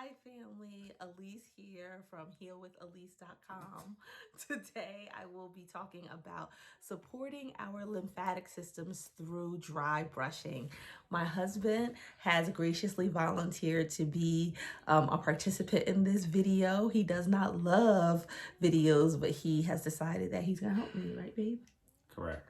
Hi family, Alece here from healwithalece.com. Today I will be talking about supporting our lymphatic systems through dry brushing. My husband has graciously volunteered to be a participant in this video. He does not love videos, but he has decided that he's gonna help me, right babe? Correct.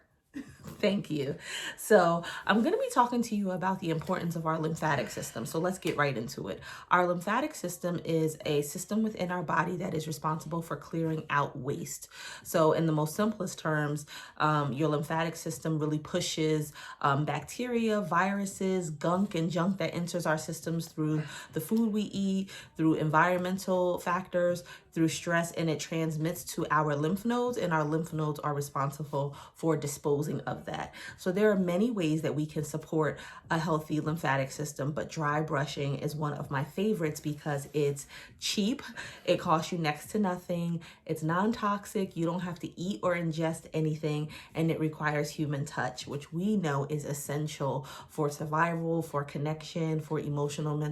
Thank you. So I'm going to be talking to you about the importance of our lymphatic system. So let's get right into it. Our lymphatic system is a system within our body that is responsible for clearing out waste. So in the most simplest terms, your lymphatic system really pushes bacteria, viruses, gunk, and junk that enters our systems through the food we eat, through environmental factors, through stress, and it transmits to our lymph nodes, and our lymph nodes are responsible for disposing of that. So there are many ways that we can support a healthy lymphatic system, but dry brushing is one of my favorites because it's cheap, it costs you next to nothing, it's non-toxic, you don't have to eat or ingest anything, and it requires human touch, which we know is essential for survival, for connection, for emotional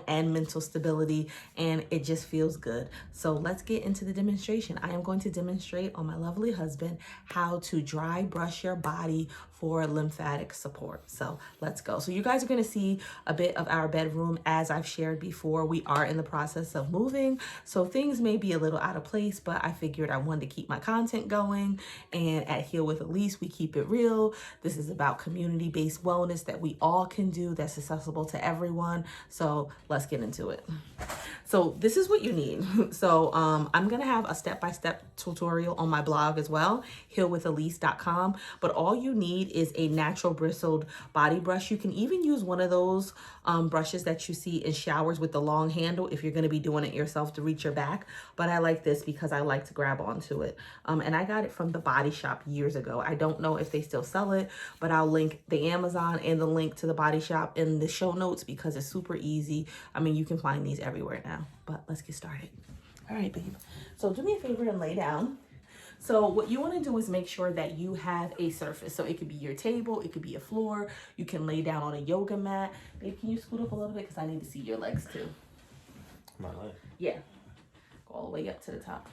and mental stability, and it just feels good. So let's get into the demonstration. I am going to demonstrate on my lovely husband how to dry brush your body for lymphatic support. So let's go. So you guys are going to see a bit of our bedroom. As I've shared before, we are in the process of moving, so things may be a little out of place, but I figured I wanted to keep my content going, and at Heal with Alece, we keep it real. This is about community-based wellness that we all can do, that's accessible to everyone. So let's get into it. So this is what you need. So I'm going to have a step-by-step tutorial on my blog as well, healwithalece.com. But all you need is a natural bristled body brush. You can even use one of those brushes that you see in showers with the long handle if you're going to be doing it yourself to reach your back. But I like this because I like to grab onto it. And I got it from the Body Shop years ago. I don't know if they still sell it, but I'll link the Amazon and the link to the Body Shop in the show notes because it's super easy. I mean, you can find these everywhere now, but let's get started. All right, babe. So do me a favor and lay down. So what you want to do is make sure that you have a surface. So it could be your table, it could be a floor. You can lay down on a yoga mat. Babe, can you scoot up a little bit because I need to see your legs too. My leg. Yeah, go all the way up to the top.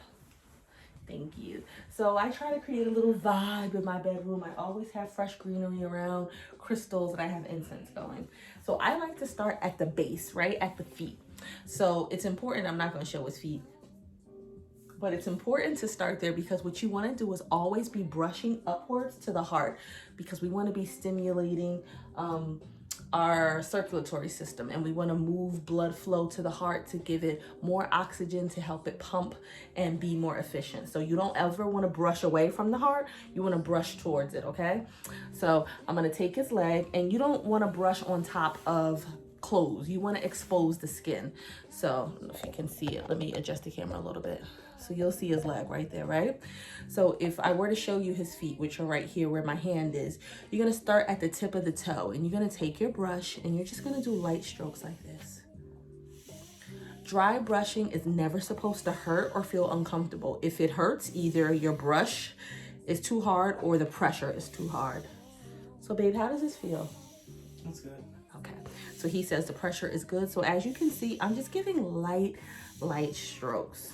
Thank you. So I try to create a little vibe in my bedroom. I always have fresh greenery around, crystals, and I have incense going. So I like to start at the base, right at the feet. So it's important, I'm not going to show his feet, but it's important to start there because what you want to do is always be brushing upwards to the heart, because we want to be stimulating our circulatory system, and we want to move blood flow to the heart to give it more oxygen, to help it pump and be more efficient. So you don't ever want to brush away from the heart, you want to brush towards it. Okay, so I'm going to take his leg, and you don't want to brush on top of clothes, you want to expose the skin. So I don't know if you can see it, let me adjust the camera a little bit. So you'll see his leg right there, right? So if I were to show you his feet, which are right here where my hand is, you're gonna start at the tip of the toe, and you're gonna take your brush and you're just gonna do light strokes like this. Dry brushing is never supposed to hurt or feel uncomfortable. If it hurts, either your brush is too hard or the pressure is too hard. So babe, how does this feel? That's good. Okay, so he says the pressure is good. So as you can see, I'm just giving light strokes.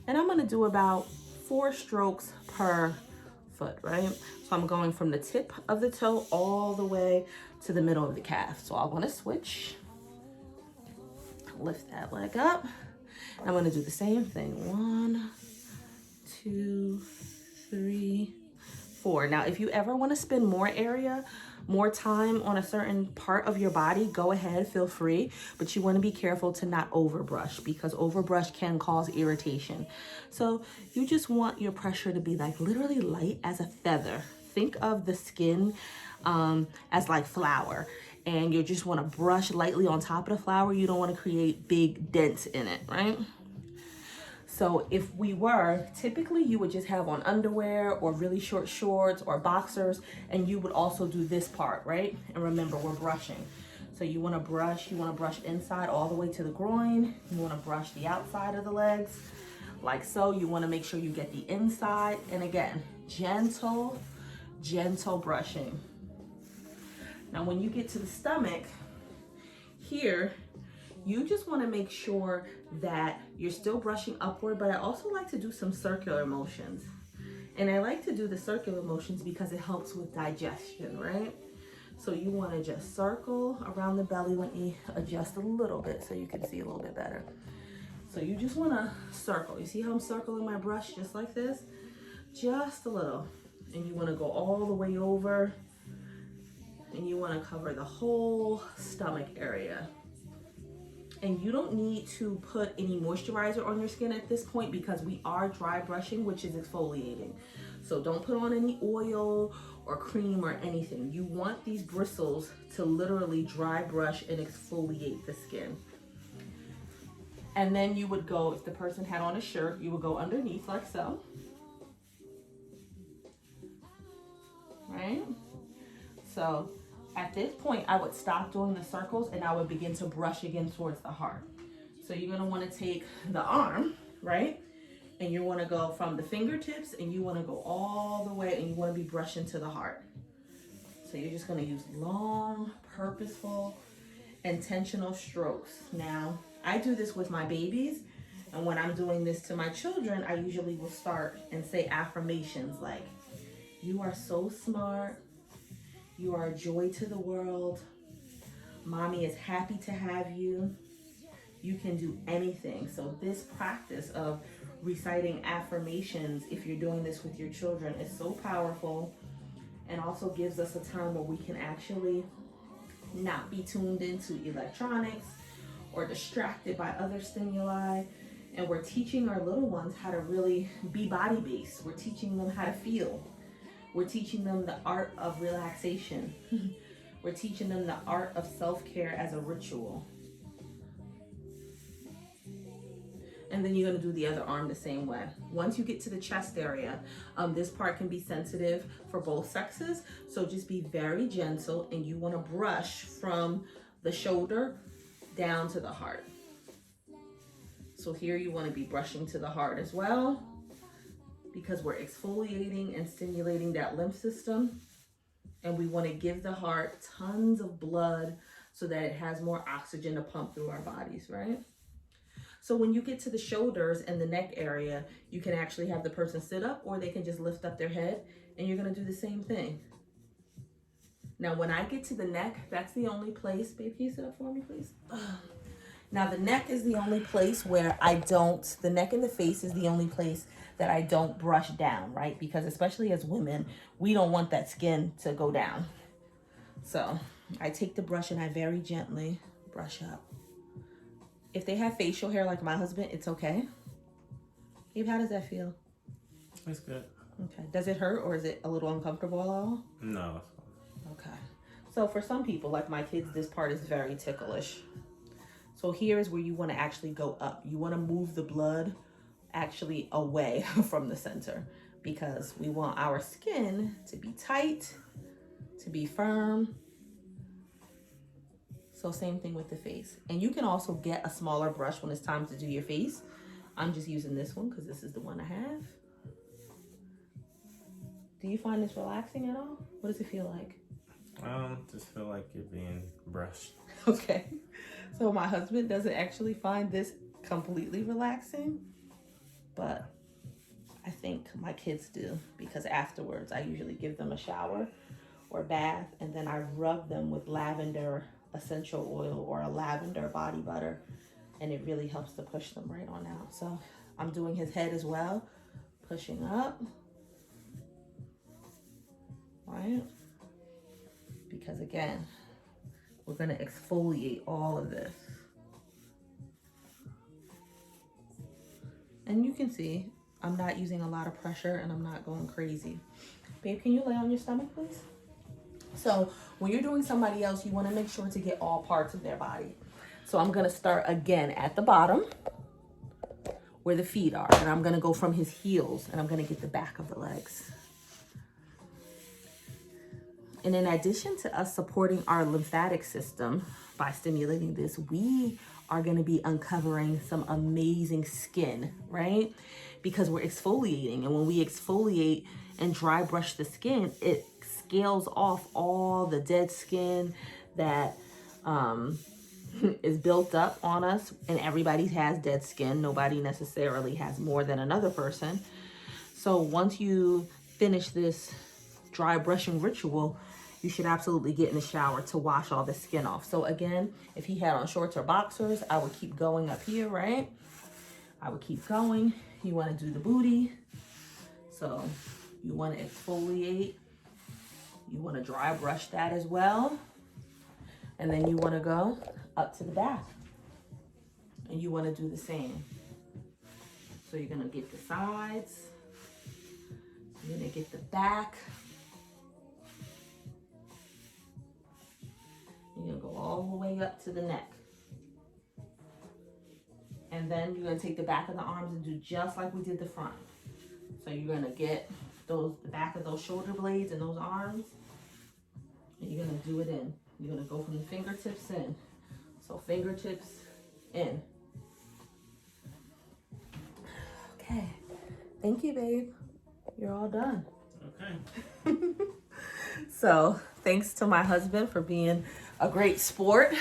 And I'm gonna do about 4 strokes per foot, right? So I'm going from the tip of the toe all the way to the middle of the calf. So I wanna switch, lift that leg up. I'm gonna do the same thing. 1, 2, 3, 4. Now, if you ever wanna spend more time on a certain part of your body, go ahead, feel free, but you want to be careful to not overbrush, because overbrush can cause irritation. So you just want your pressure to be like literally light as a feather. Think of the skin as like flour, and you just want to brush lightly on top of the flour. You don't want to create big dents in it, right? So if we were, typically you would just have on underwear or really short shorts or boxers, and you would also do this part, right? And remember, we're brushing. So you wanna brush inside all the way to the groin. You wanna brush the outside of the legs, like so. You wanna make sure you get the inside. And again, gentle brushing. Now when you get to the stomach, here, You just want to make sure that you're still brushing upward, but I also like to do some circular motions. And I like to do the circular motions because it helps with digestion, right? So you want to just circle around the belly. Let me adjust a little bit so you can see a little bit better. So you just want to circle. You see how I'm circling my brush just like this? Just a little. And you want to go all the way over, and you want to cover the whole stomach area. And you don't need to put any moisturizer on your skin at this point because we are dry brushing, which is exfoliating. So don't put on any oil or cream or anything. You want these bristles to literally dry brush and exfoliate the skin. And then you would go, if the person had on a shirt, you would go underneath like so. Right? So at this point, I would stop doing the circles and I would begin to brush again towards the heart. So you're gonna wanna take the arm, right? And you wanna go from the fingertips and you wanna go all the way and you wanna be brushing to the heart. So you're just gonna use long, purposeful, intentional strokes. Now, I do this with my babies, and when I'm doing this to my children, I usually will start and say affirmations like, "You are so smart. You are a joy to the world. Mommy is happy to have you. You can do anything." So this practice of reciting affirmations, if you're doing this with your children, is so powerful, and also gives us a time where we can actually not be tuned into electronics or distracted by other stimuli. And we're teaching our little ones how to really be body-based. We're teaching them how to feel. We're teaching them the art of relaxation. We're teaching them the art of self-care as a ritual. And then you're gonna do the other arm the same way. Once you get to the chest area, this part can be sensitive for both sexes. So just be very gentle, and you wanna brush from the shoulder down to the heart. So here you wanna be brushing to the heart as well, because we're exfoliating and stimulating that lymph system. And we wanna give the heart tons of blood so that it has more oxygen to pump through our bodies, right? So when you get to the shoulders and the neck area, you can actually have the person sit up, or they can just lift up their head, and you're gonna do the same thing. Now, when I get to the neck, that's the only place, babe, can you sit up for me, please? Now, the neck is the only place where the neck and the face is the only place that I don't brush down, right? Because especially as women, we don't want that skin to go down. So I take the brush and I very gently brush up. If they have facial hair like my husband, it's okay. Babe, how does that feel? It's good. Okay. Does it hurt, or is it a little uncomfortable at all? No, it's fine. Okay. So for some people, like my kids, this part is very ticklish. So here is where you want to actually go up. You want to move the blood actually away from the center, because we want our skin to be tight, to be firm. So same thing with the face. And you can also get a smaller brush when it's time to do your face. I'm just using this one because this is the one I have. Do you find this relaxing at all? What does it feel like? Just feel like you're being brushed. Okay. So my husband doesn't actually find this completely relaxing, but I think my kids do, because afterwards I usually give them a shower or bath, and then I rub them with lavender essential oil or a lavender body butter, and it really helps to push them right on out. So I'm doing his head as well, pushing up, right? Because again, we're gonna exfoliate all of this. And you can see I'm not using a lot of pressure and I'm not going crazy. Babe, can you lay on your stomach, please? So when you're doing somebody else, you want to make sure to get all parts of their body. So I'm going to start again at the bottom where the feet are, and I'm going to go from his heels, and I'm going to get the back of the legs. And in addition to us supporting our lymphatic system by stimulating this, we are going to be uncovering some amazing skin, right? Because we're exfoliating, and when we exfoliate and dry brush the skin, it scales off all the dead skin that is built up on us, and everybody has dead skin. Nobody necessarily has more than another person. So once you finish this dry brushing ritual, you should absolutely get in the shower to wash all the skin off. So again, if he had on shorts or boxers, I would keep going up here, right? I would keep going. You want to do the booty. So you want to exfoliate. You want to dry brush that as well. And then you want to go up to the back. And you want to do the same. So you're going to get the sides. You're going to get the back. You're going to go all the way up to the neck. And then you're going to take the back of the arms and do just like we did the front. So you're going to get the back of those shoulder blades and those arms. And you're going to do it in. You're going to go from the fingertips in. So fingertips in. Okay. Thank you, babe. You're all done. Okay. So thanks to my husband for being a great sport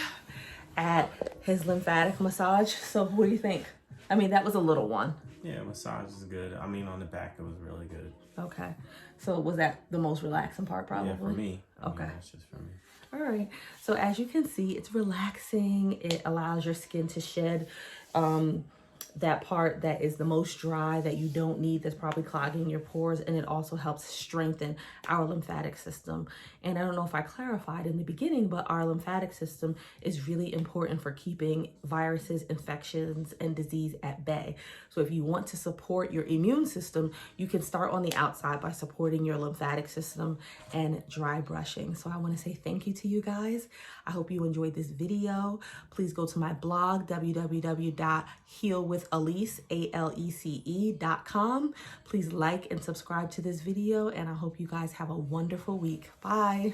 at his lymphatic massage. So what do you think? I mean, that was a little one. Yeah, massage is good. I mean, on the back, it was really good. Okay. So was that the most relaxing part probably? Yeah, for me. Okay. That's just for me. All right. So as you can see, it's relaxing. It allows your skin to shed that part that is the most dry, that you don't need, that's probably clogging your pores. And it also helps strengthen our lymphatic system. And I don't know if I clarified in the beginning, but our lymphatic system is really important for keeping viruses, infections, and disease at bay. So if you want to support your immune system, you can start on the outside by supporting your lymphatic system and dry brushing. So I want to say thank you to you guys. I hope you enjoyed this video. Please go to my blog, www.healwithalece.com. Please like and subscribe to this video, and I hope you guys have a wonderful week. Bye.